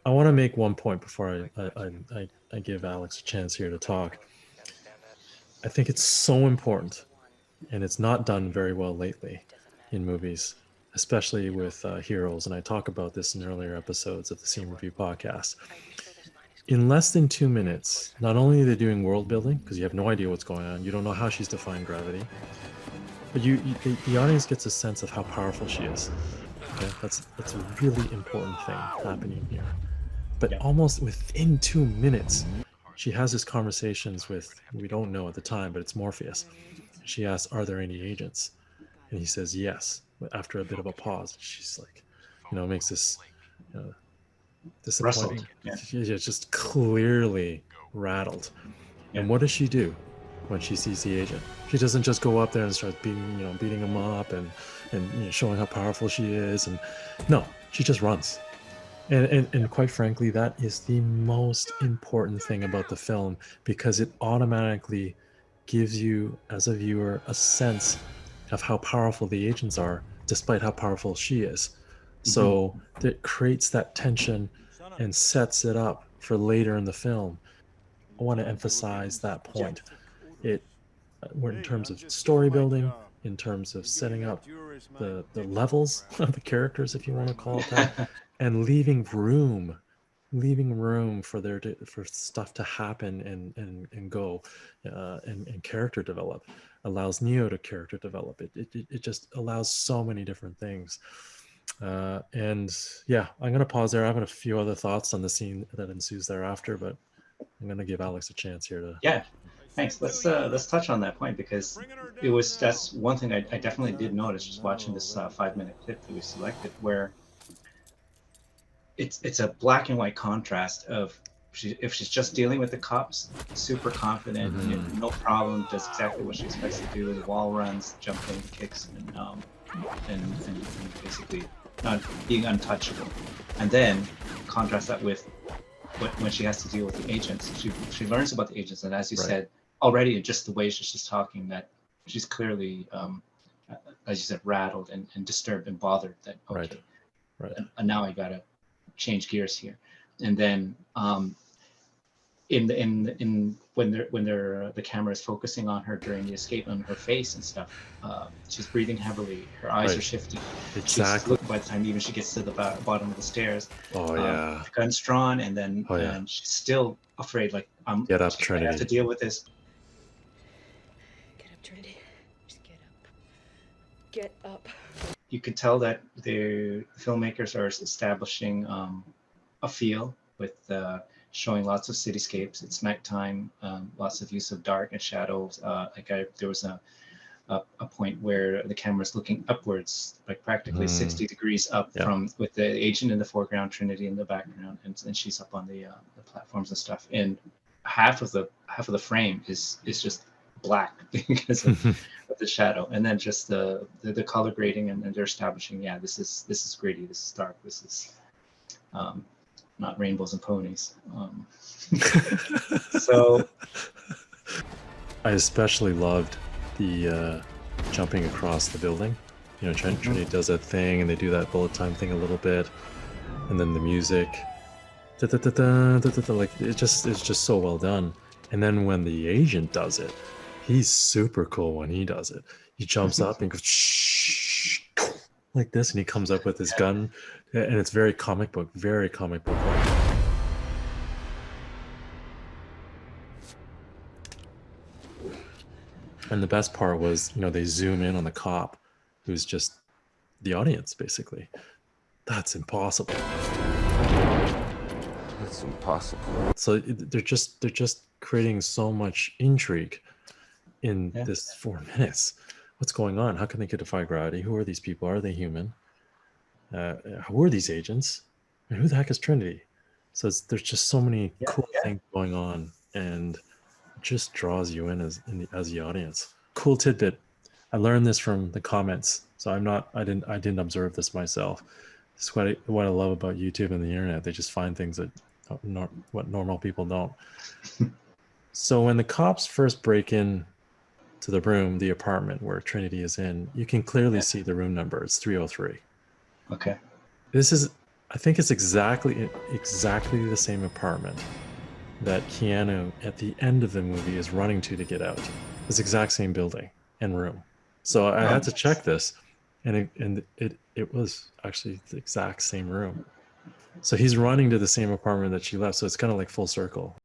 I want to make one point before I give Alex a chance here to talk. I think it's so important, and it's not done very well lately in movies, especially with heroes. And I talk about this in earlier episodes of the Scene Review podcast. In less than 2 minutes, not only are they doing world building, because you have no idea what's going on, you don't know how she's defying gravity, but the audience gets a sense of how powerful she is. Okay, that's a really important thing happening here. But Yeah. almost within 2 minutes, she has these conversations with, we don't know at the time, but it's Morpheus. She asks, "Are there any agents?" And he says, "Yes." But after a bit of a pause, she's like, makes this uh, Rustled. disappointing. Yeah. She's just clearly rattled. Yeah. And what does she do when she sees the agent? She doesn't just go up there and start beating him up and showing how powerful she is. And no, she just runs. And quite frankly, that is the most important thing about the film, because it automatically gives you, as a viewer, a sense of how powerful the agents are, despite how powerful she is. Hmm. So it creates that tension and sets it up for later in the film. I want to emphasize that point. It we're in terms of story building, in terms of setting up the levels of the characters, if you want to call it that, and leaving room for for stuff to happen and go, and character develop, allows Neo to character develop. It just allows so many different things. And yeah, I'm gonna pause there. I have a few other thoughts on the scene that ensues thereafter, but I'm gonna give Alex a chance here to. Yeah. Thanks. Let's touch on that point because that's one thing I definitely did notice just watching this 5 minute clip that we selected, where it's a black and white contrast of if she's just dealing with the cops, super confident, Mhm. no problem, does exactly what she expects to do, the wall runs, jumping, kicks, and basically not being untouchable. And then contrast that with when she has to deal with the agents. She learns about the agents, and as you Right. said already, just the way she's talking, that she's clearly, as you said, rattled and disturbed and bothered. That Right. okay, Right. and now I gotta change gears here. And then in when the camera is focusing on her during the escape, on her face and stuff, she's breathing heavily, her eyes are Right. shifting, she's Exactly. looking, by the time even she gets to the bottom of the stairs, Oh yeah. the gun's drawn, and then Oh yeah. and she's still afraid, like Get up, I have to Trinity. deal with this. Get up, Trinity. Just get up. Get up. You could tell that the filmmakers are establishing a feel with showing lots of cityscapes. It's nighttime, lots of use of dark and shadows. There was a point where the camera's looking upwards, like practically Mm, 60 degrees up, yeah. from with the agent in the foreground, Trinity in the background, and she's up on the platforms and stuff. And half of the frame is just black because of the shadow, and then just the color grading, and they're establishing, yeah, this is gritty, this is dark, this is um, not rainbows and ponies. So I especially loved the jumping across the building. mhm, Trinity does that thing, and they do that bullet time thing a little bit, and then the music, da-da-da-da, da-da-da, like it's just so well done. And then when the agent does it, he's super cool when he does it. He jumps up and goes shh, like this, and he comes up with his yeah, gun, and it's very comic book, very comic book like. And the best part was, they zoom in on the cop, who's just the audience, basically. That's impossible. That's impossible. So they're just creating so much intrigue in yeah. this 4 minutes. What's going on? How can they get defy gravity? Who are these people? Are they human? Who are these agents? And who the heck is Trinity? So there's just so many Yeah, cool yeah. things going on, and it just draws you in as the audience. Cool tidbit. I learned this from the comments, so I didn't observe this myself. This is what I love about YouTube and the internet. They just find things that what normal people don't. So when the cops first break in to the apartment where Trinity is in, you can clearly Yeah. see the room number. It's 303. Okay. This is I think it's exactly the same apartment that Keanu at the end of the movie is running to get out. This exact same building and room. So I had to check this, and it was actually the exact same room. So he's running to the same apartment that she left. So it's kind of like full circle.